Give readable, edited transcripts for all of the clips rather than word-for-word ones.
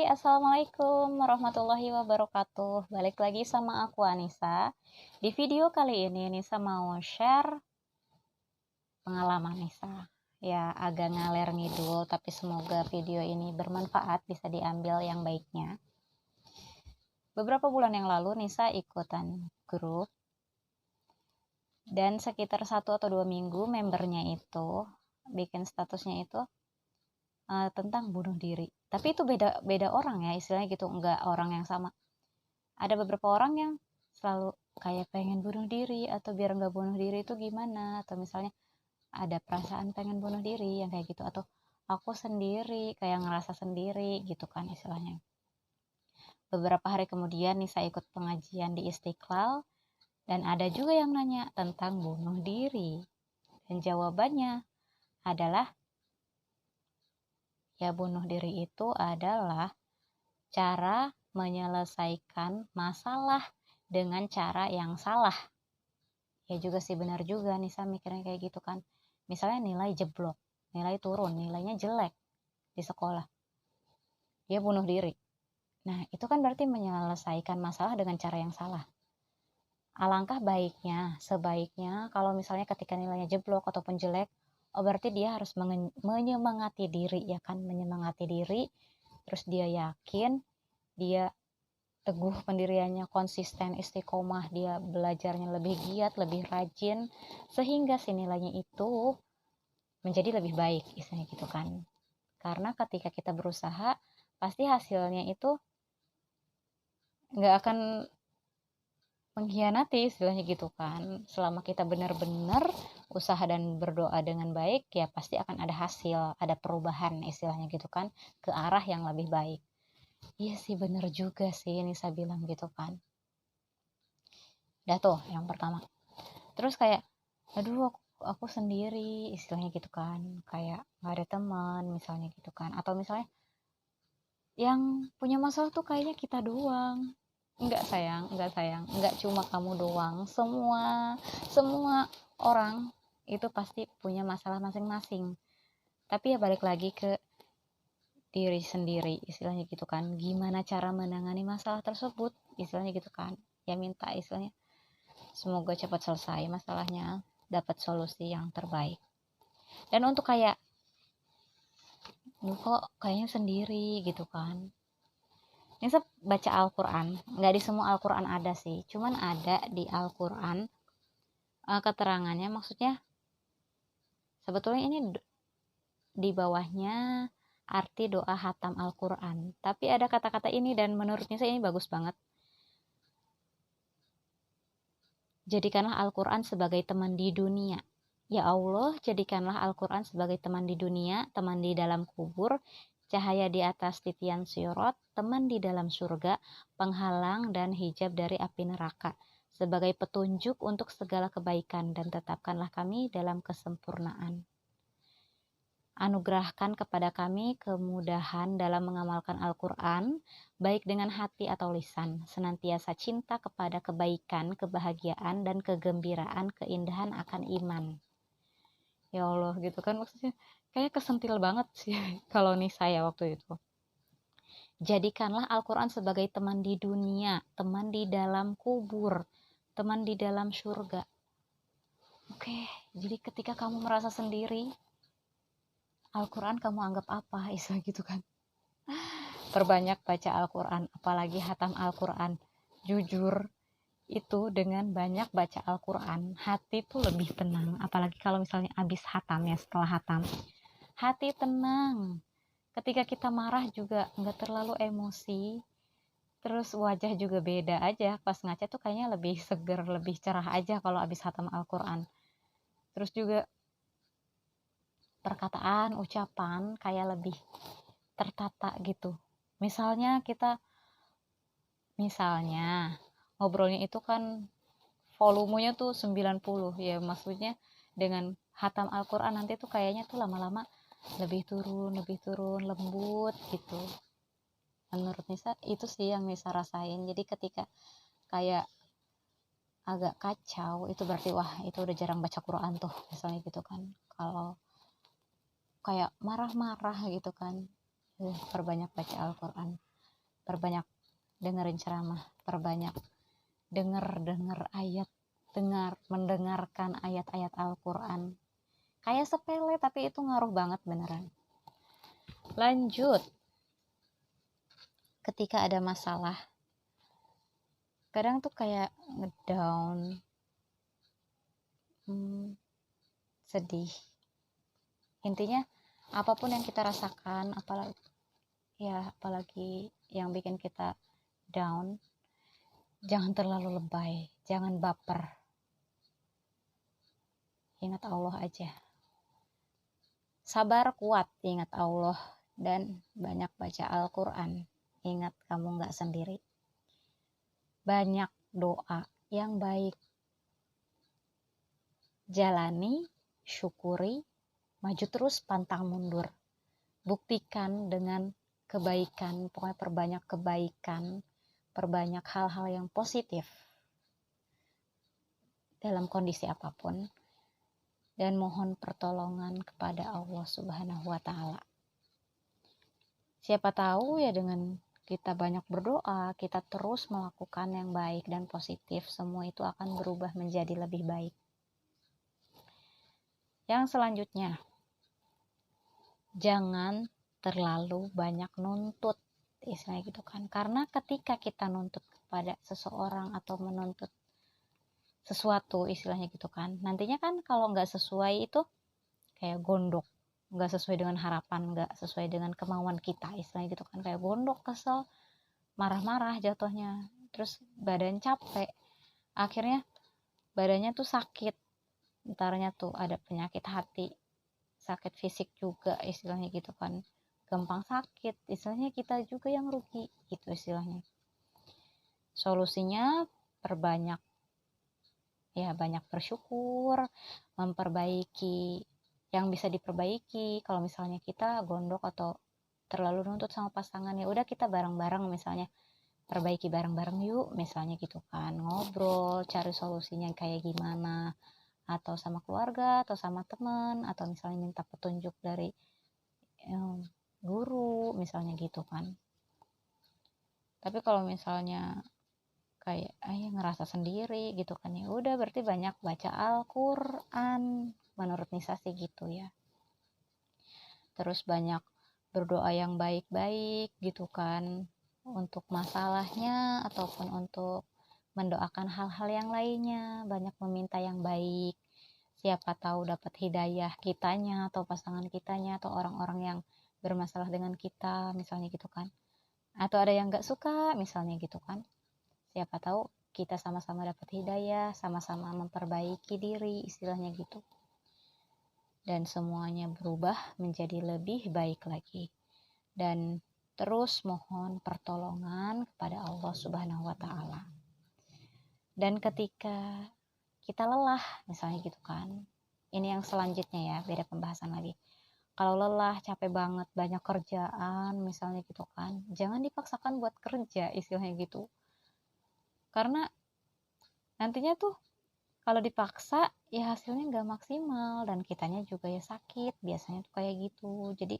Assalamualaikum warahmatullahi wabarakatuh. Balik lagi sama aku Anissa. Di video kali ini Nisa mau share pengalaman Nisa. Ya agak ngaler ngidul, tapi semoga video ini bermanfaat, bisa diambil yang baiknya. Beberapa bulan yang lalu Nisa ikutan grup, dan sekitar 1 atau 2 minggu membernya itu bikin statusnya itu tentang bunuh diri. Tapi itu beda orang ya, istilahnya gitu, enggak orang yang sama. Ada beberapa orang yang selalu kayak pengen bunuh diri, atau biar enggak bunuh diri itu gimana, atau misalnya ada perasaan pengen bunuh diri yang kayak gitu, atau aku sendiri kayak ngerasa sendiri gitu kan istilahnya. Beberapa hari kemudian Nisa ikut pengajian di Istiqlal, dan ada juga yang nanya tentang bunuh diri, dan jawabannya adalah ya, bunuh diri itu adalah cara menyelesaikan masalah dengan cara yang salah. Ya juga sih, benar juga Nisa mikirnya kayak gitu kan. Misalnya nilai jeblok, nilai turun, nilainya jelek di sekolah, dia bunuh diri. Nah itu kan berarti menyelesaikan masalah dengan cara yang salah. Alangkah baiknya, sebaiknya kalau misalnya ketika nilainya jeblok ataupun jelek, berarti dia harus menyemangati diri, ya kan, menyemangati diri. Terus dia yakin, dia teguh pendiriannya, konsisten, istiqomah, dia belajarnya lebih giat, lebih rajin, sehingga si nilainya itu menjadi lebih baik, istilahnya gitu kan. Karena ketika kita berusaha, pasti hasilnya itu nggak akan mengkhianati, istilahnya gitu kan. Selama kita benar-benar usaha dan berdoa dengan baik, ya pasti akan ada hasil, ada perubahan, istilahnya gitu kan, ke arah yang lebih baik. Iya sih, bener juga sih Nisa bilang gitu kan. Dah tuh yang pertama. Terus kayak, aduh aku sendiri, istilahnya gitu kan. Kayak gak ada teman misalnya gitu kan. Atau misalnya yang punya masalah tuh kayaknya kita doang. Enggak sayang, enggak cuma kamu doang. Semua orang itu pasti punya masalah masing-masing. Tapi ya balik lagi ke diri sendiri, istilahnya gitu kan. Gimana cara menangani masalah tersebut, istilahnya gitu kan. Ya minta istilahnya semoga cepat selesai masalahnya, dapat solusi yang terbaik. Dan untuk kayak kok kayaknya sendiri gitu kan, ini baca Al-Quran. Nggak di semua Al-Quran ada sih, cuman ada di Al-Quran keterangannya. Maksudnya sebetulnya ini di bawahnya arti doa hatam Al-Quran, tapi ada kata-kata ini dan menurutnya saya ini bagus banget. Jadikanlah Al-Quran sebagai teman di dunia. Ya Allah, jadikanlah Al-Quran sebagai teman di dunia, teman di dalam kubur, cahaya di atas titian sirat, teman di dalam surga, penghalang dan hijab dari api neraka, sebagai petunjuk untuk segala kebaikan, dan tetapkanlah kami dalam kesempurnaan. Anugerahkan kepada kami kemudahan dalam mengamalkan Al-Quran, baik dengan hati atau lisan, senantiasa cinta kepada kebaikan, kebahagiaan, dan kegembiraan, keindahan akan iman. Ya Allah gitu kan, maksudnya kayak kesentil banget sih kalau nih saya waktu itu. Jadikanlah Al-Quran sebagai teman di dunia, teman di dalam kubur, teman di dalam surga. Oke, jadi ketika kamu merasa sendiri, Al-Quran kamu anggap apa, istilah gitu kan. Perbanyak baca Al-Quran, apalagi hatam Al-Quran. Jujur, itu dengan banyak baca Al-Quran, hati tuh lebih tenang. Apalagi kalau misalnya habis hatam ya, setelah hatam, hati tenang. Ketika kita marah juga nggak terlalu emosi. Terus wajah juga beda aja. Pas ngaca tuh kayaknya lebih seger, lebih cerah aja kalau habis hatam Al-Quran. Terus juga perkataan, ucapan kayak lebih tertata gitu. Misalnya ngobrolnya itu kan volumenya tuh 90 ya, maksudnya dengan hatam Al-Quran nanti tuh kayaknya tuh lama-lama lebih turun lembut gitu. Menurut Nisa itu sih yang Nisa rasain. Jadi ketika kayak agak kacau, itu berarti wah itu udah jarang baca Quran tuh misalnya gitu kan. Kalau kayak marah-marah gitu kan, perbanyak baca Al-Quran. perbanyak dengerin ceramah, perbanyak denger ayat, mendengarkan ayat-ayat Al-Quran. Kayak sepele tapi itu ngaruh banget beneran. Lanjut, ketika ada masalah, kadang tuh kayak ngedown, sedih. Intinya apapun yang kita rasakan, apalagi yang bikin kita down, jangan terlalu lebay, jangan baper. Ingat Allah aja. Sabar, kuat, ingat Allah, dan banyak baca Al-Quran. Ingat kamu gak sendiri. Banyak doa yang baik. Jalani, syukuri, maju terus, pantang mundur. Buktikan dengan kebaikan, pokoknya perbanyak kebaikan, perbanyak hal-hal yang positif dalam kondisi apapun. Dan mohon pertolongan kepada Allah Subhanahu wa Ta'ala. Siapa tahu ya dengan kita banyak berdoa, kita terus melakukan yang baik dan positif, semua itu akan berubah menjadi lebih baik. Yang selanjutnya, jangan terlalu banyak nuntut, istilahnya gitu kan. Karena ketika kita nuntut kepada seseorang atau menuntut sesuatu, istilahnya gitu kan, nantinya kan kalau nggak sesuai itu kayak gondok, nggak sesuai dengan harapan, nggak sesuai dengan kemauan kita, istilahnya gitu kan, kayak gondok, kesel, marah-marah jatuhnya, terus badan capek, akhirnya badannya tuh sakit, entarnya tuh ada penyakit hati, sakit fisik juga, istilahnya gitu kan, gampang sakit, istilahnya kita juga yang rugi gitu istilahnya. Solusinya perbanyak, ya banyak bersyukur, memperbaiki yang bisa diperbaiki. Kalau misalnya kita gondok atau terlalu nuntut sama pasangan, ya udah kita bareng-bareng, misalnya perbaiki bareng-bareng yuk, misalnya gitu kan, ngobrol, cari solusinya kayak gimana, atau sama keluarga, atau sama teman, atau misalnya minta petunjuk dari guru, misalnya gitu kan. Tapi kalau misalnya kayak ngerasa sendiri gitu kan, ya udah berarti banyak baca Al-Quran, menurut Nisa sih gitu ya. Terus banyak berdoa yang baik-baik gitu kan, untuk masalahnya ataupun untuk mendoakan hal-hal yang lainnya, banyak meminta yang baik. Siapa tahu dapat hidayah kitanya atau pasangan kitanya atau orang-orang yang bermasalah dengan kita, misalnya gitu kan. Atau ada yang gak suka, misalnya gitu kan. Siapa tahu kita sama-sama dapat hidayah, sama-sama memperbaiki diri, istilahnya gitu. Dan semuanya berubah menjadi lebih baik lagi. Dan terus mohon pertolongan kepada Allah Subhanahu wa Ta'ala. Dan ketika kita lelah, misalnya gitu kan, ini yang selanjutnya ya, beda pembahasan lagi. Kalau lelah, capek banget, banyak kerjaan, misalnya gitu kan, jangan dipaksakan buat kerja, istilahnya gitu. Karena nantinya tuh kalau dipaksa ya hasilnya nggak maksimal, dan kitanya juga ya sakit, biasanya tuh kayak gitu. Jadi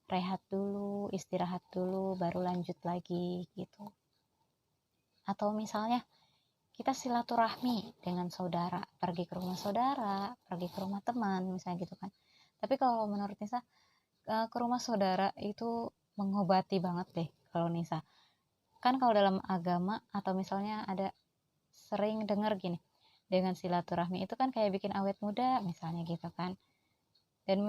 rehat dulu, istirahat dulu, baru lanjut lagi gitu. Atau misalnya kita silaturahmi dengan saudara, pergi ke rumah saudara, pergi ke rumah teman, misalnya gitu kan. Tapi kalau menurut Nisa, ke rumah saudara itu mengobati banget deh kalau Nisa. Kan kalau dalam agama atau misalnya ada sering dengar gini, dengan silaturahmi itu kan kayak bikin awet muda, misalnya gitu kan. Dan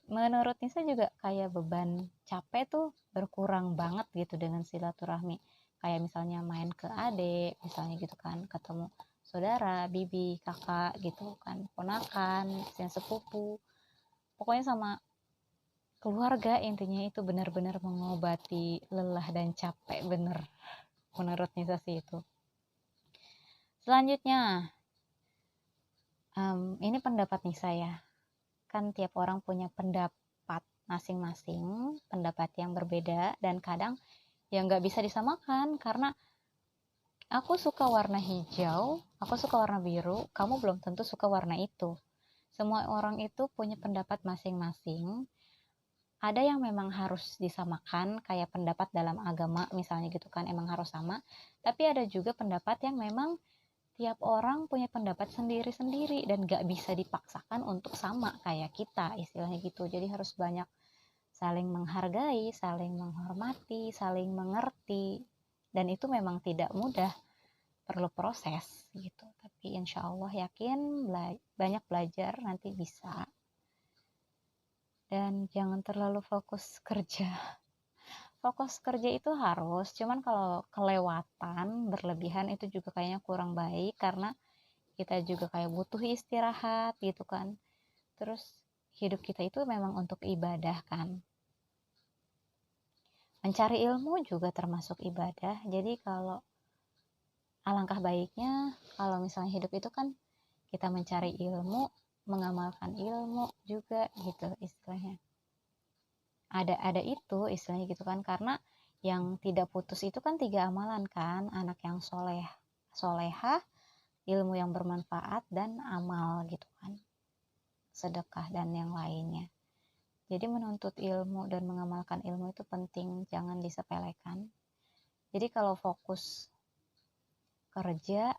menurut Nisa juga kayak beban capek tuh berkurang banget gitu dengan silaturahmi. Kayak misalnya main ke adik, misalnya gitu kan, ketemu saudara, bibi, kakak gitu kan, ponakan, yang sepupu, pokoknya sama keluarga, intinya itu benar-benar mengobati lelah dan capek, bener menurut Nisa sih itu. Selanjutnya, ini pendapat Nisa ya, kan tiap orang punya pendapat masing-masing, pendapat yang berbeda, dan kadang yang nggak bisa disamakan, karena aku suka warna hijau, aku suka warna biru, kamu belum tentu suka warna itu. Semua orang itu punya pendapat masing-masing, ada yang memang harus disamakan, kayak pendapat dalam agama misalnya gitu kan, emang harus sama. Tapi ada juga pendapat yang memang tiap orang punya pendapat sendiri-sendiri dan gak bisa dipaksakan untuk sama kayak kita, istilahnya gitu. Jadi harus banyak saling menghargai, saling menghormati, saling mengerti. Dan itu memang tidak mudah, perlu proses gitu. Tapi insya Allah yakin banyak belajar nanti bisa. Dan jangan terlalu fokus kerja. Fokus kerja itu harus, cuman kalau kelewatan, berlebihan itu juga kayaknya kurang baik, karena kita juga kayak butuh istirahat gitu kan. Terus hidup kita itu memang untuk ibadah kan. Mencari ilmu juga termasuk ibadah. Jadi kalau alangkah baiknya kalau misalnya hidup itu kan kita mencari ilmu, mengamalkan ilmu juga gitu istilahnya. Ada itu istilahnya gitu kan, karena yang tidak putus itu kan 3 amalan kan, anak yang solehah, ilmu yang bermanfaat, dan amal gitu kan, sedekah dan yang lainnya. Jadi menuntut ilmu dan mengamalkan ilmu itu penting, jangan disepelekan. Jadi kalau fokus kerja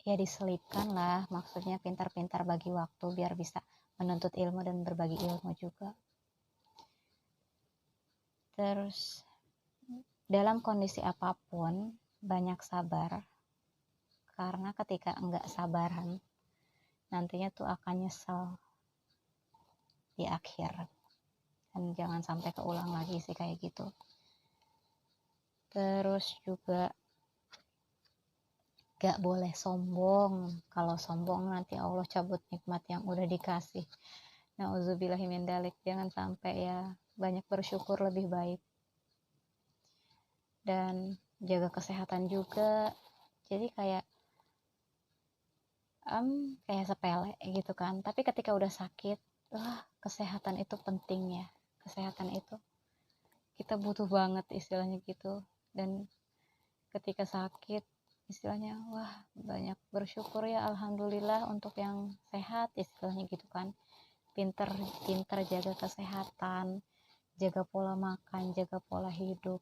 ya diselipkan lah, maksudnya pintar-pintar bagi waktu biar bisa menuntut ilmu dan berbagi ilmu juga. Terus dalam kondisi apapun banyak sabar, karena ketika enggak sabaran nantinya tuh akan nyesel di akhir, dan jangan sampai keulang lagi sih kayak gitu. Terus juga gak boleh sombong. Kalau sombong nanti Allah cabut nikmat yang udah dikasih. Nauzubillahi min dzalik. Jangan sampai ya, banyak bersyukur lebih baik. Dan jaga kesehatan juga. Jadi kayak sepele gitu kan. Tapi ketika udah sakit, kesehatan itu penting ya. Kesehatan itu kita butuh banget istilahnya gitu. Dan ketika sakit istilahnya banyak bersyukur ya, alhamdulillah untuk yang sehat istilahnya gitu kan. Pinter jaga kesehatan, jaga pola makan, jaga pola hidup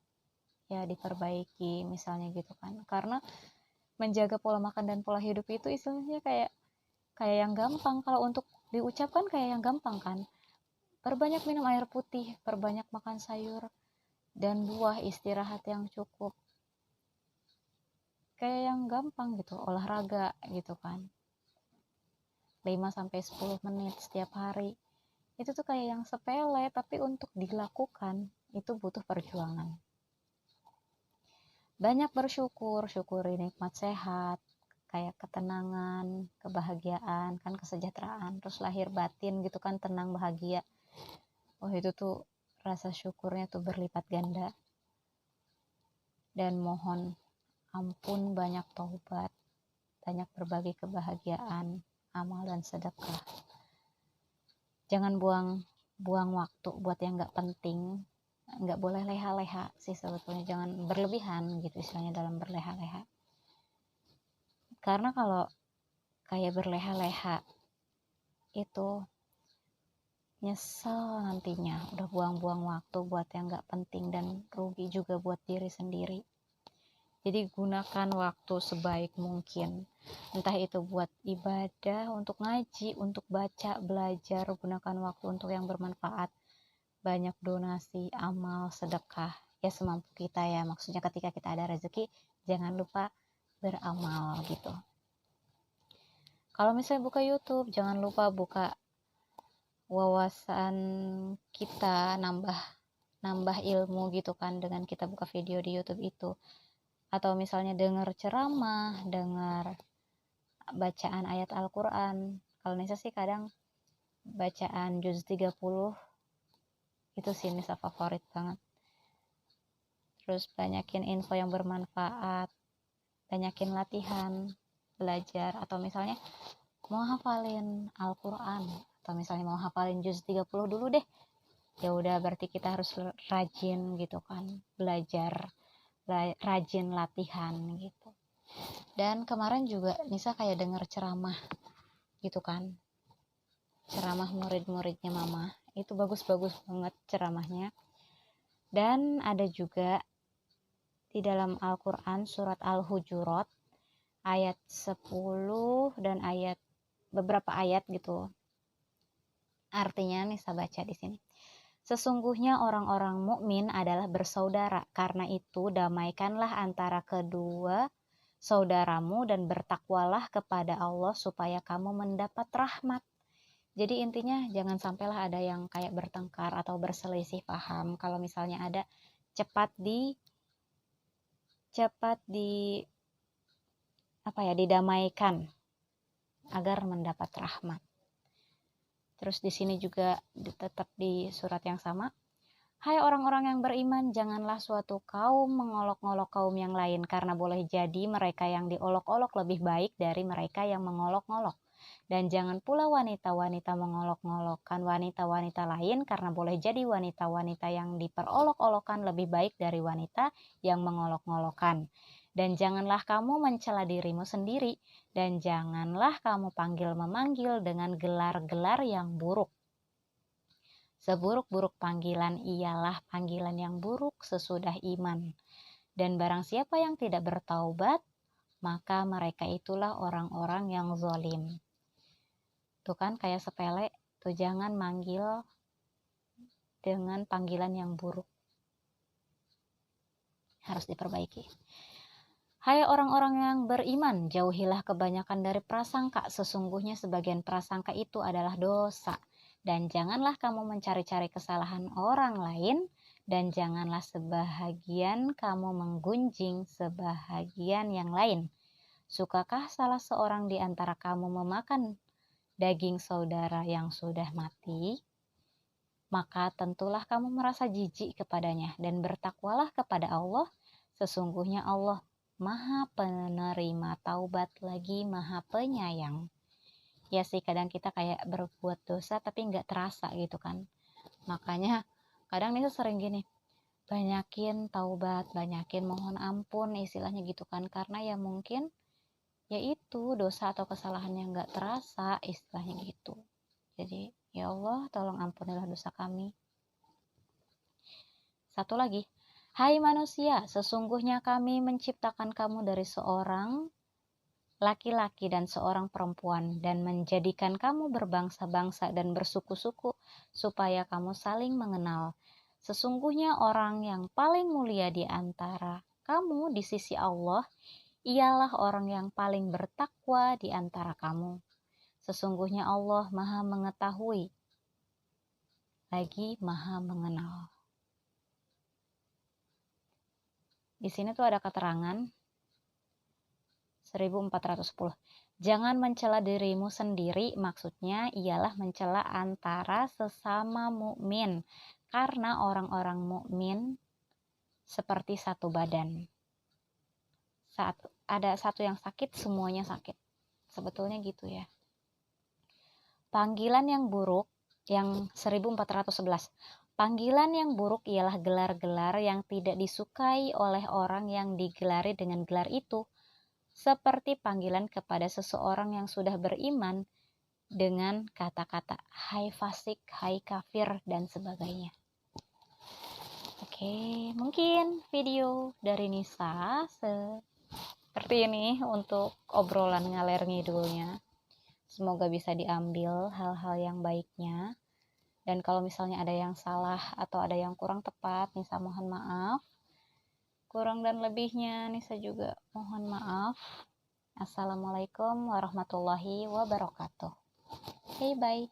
ya, diperbaiki misalnya gitu kan. Karena menjaga pola makan dan pola hidup itu istilahnya kayak yang gampang, kalau untuk diucapkan kayak yang gampang kan. Perbanyak minum air putih, perbanyak makan sayur dan buah, istirahat yang cukup, kayak yang gampang gitu. Olahraga gitu kan, 5-10 menit setiap hari, itu tuh kayak yang sepele, tapi untuk dilakukan itu butuh perjuangan. Banyak bersyukur, syukuri nikmat sehat, kayak ketenangan, kebahagiaan kan, kesejahteraan, terus lahir batin gitu kan, tenang bahagia. Itu tuh rasa syukurnya tuh berlipat ganda. Dan mohon ampun, banyak taubat, banyak berbagi kebahagiaan, amal dan sedekah. Jangan buang waktu buat yang gak penting. Nggak boleh leha-leha sih sebetulnya, jangan berlebihan gitu istilahnya dalam berleha-leha. Karena kalau kayak berleha-leha itu nyesel nantinya, udah buang-buang waktu buat yang nggak penting dan rugi juga buat diri sendiri. Jadi gunakan waktu sebaik mungkin, entah itu buat ibadah, untuk ngaji, untuk baca, belajar. Gunakan waktu untuk yang bermanfaat, banyak donasi, amal, sedekah ya semampu kita ya. Maksudnya ketika kita ada rezeki jangan lupa beramal gitu. Kalau misalnya buka YouTube, jangan lupa buka wawasan kita, nambah ilmu gitu kan dengan kita buka video di YouTube itu. Atau misalnya dengar ceramah, dengar bacaan ayat Al-Quran. Kalau Nisa sih kadang bacaan juz 30 itu sih Nisa favorit banget. Terus banyakin info yang bermanfaat, banyakin latihan, belajar, atau misalnya mau hafalin Al-Quran, atau misalnya mau hafalin juz 30 dulu deh. Ya udah, berarti kita harus rajin gitu kan, belajar, rajin latihan gitu. Dan kemarin juga Nisa kayak denger ceramah gitu kan, ceramah murid-muridnya mama Itu bagus-bagus banget ceramahnya. Dan ada juga di dalam Al-Quran surat Al-Hujurat ayat 10 dan beberapa ayat gitu. Artinya nih saya baca di sini. Sesungguhnya orang-orang mukmin adalah bersaudara, karena itu damaikanlah antara kedua saudaramu dan bertakwalah kepada Allah supaya kamu mendapat rahmat. Jadi intinya jangan sampailah ada yang kayak bertengkar atau berselisih paham. Kalau misalnya ada, cepat didamaikan agar mendapat rahmat. Terus di sini juga tetap di surat yang sama. Hai orang-orang yang beriman, janganlah suatu kaum mengolok-olok kaum yang lain, karena boleh jadi mereka yang diolok-olok lebih baik dari mereka yang mengolok-olok. Dan jangan pula wanita-wanita mengolok-olokkan wanita-wanita lain, karena boleh jadi wanita-wanita yang diperolok-olokkan lebih baik dari wanita yang mengolok-olokkan. Dan janganlah kamu mencela dirimu sendiri, dan janganlah kamu panggil-memanggil dengan gelar-gelar yang buruk. Seburuk-buruk panggilan ialah panggilan yang buruk sesudah iman. Dan barang siapa yang tidak bertaubat, maka mereka itulah orang-orang yang zalim. Tuh kan kayak sepele, tuh jangan manggil dengan panggilan yang buruk. Harus diperbaiki. Hai orang-orang yang beriman, jauhilah kebanyakan dari prasangka. Sesungguhnya sebagian prasangka itu adalah dosa. Dan janganlah kamu mencari-cari kesalahan orang lain, dan janganlah sebahagian kamu menggunjing sebahagian yang lain. Sukakah salah seorang di antara kamu memakan daging saudara yang sudah mati? Maka tentulah kamu merasa jijik kepadanya, dan bertakwalah kepada Allah. Sesungguhnya Allah Maha penerima taubat lagi Maha penyayang. Ya sih, kadang kita kayak berbuat dosa tapi nggak terasa gitu kan. Makanya kadang Nisa sering gini, banyakin taubat, banyakin mohon ampun istilahnya gitu kan. Karena ya mungkin yaitu dosa atau kesalahan yang nggak terasa istilahnya gitu. Jadi ya Allah tolong ampunilah dosa kami. Satu lagi, hai manusia, sesungguhnya kami menciptakan kamu dari seorang laki-laki dan seorang perempuan, dan menjadikan kamu berbangsa-bangsa dan bersuku-suku supaya kamu saling mengenal. Sesungguhnya orang yang paling mulia di antara kamu di sisi Allah ialah orang yang paling bertakwa di antara kamu. Sesungguhnya Allah Maha mengetahui lagi Maha mengenal. Di sini tuh ada keterangan 1410. Jangan mencela dirimu sendiri, maksudnya ialah mencela antara sesama mukmin, karena orang-orang mukmin seperti satu badan. Saat ada satu yang sakit, semuanya sakit. Sebetulnya gitu ya. Panggilan yang buruk yang 1411. Panggilan yang buruk ialah gelar-gelar yang tidak disukai oleh orang yang digelari dengan gelar itu, seperti panggilan kepada seseorang yang sudah beriman dengan kata-kata hai fasik, hai kafir, dan sebagainya. Oke, mungkin video dari Nisa seperti ini untuk obrolan ngaler ngidulnya. Semoga bisa diambil hal-hal yang baiknya. Dan kalau misalnya ada yang salah atau ada yang kurang tepat, Nisa mohon maaf. Kurang dan lebihnya Nisa juga mohon maaf. Assalamualaikum warahmatullahi wabarakatuh. Okay, bye.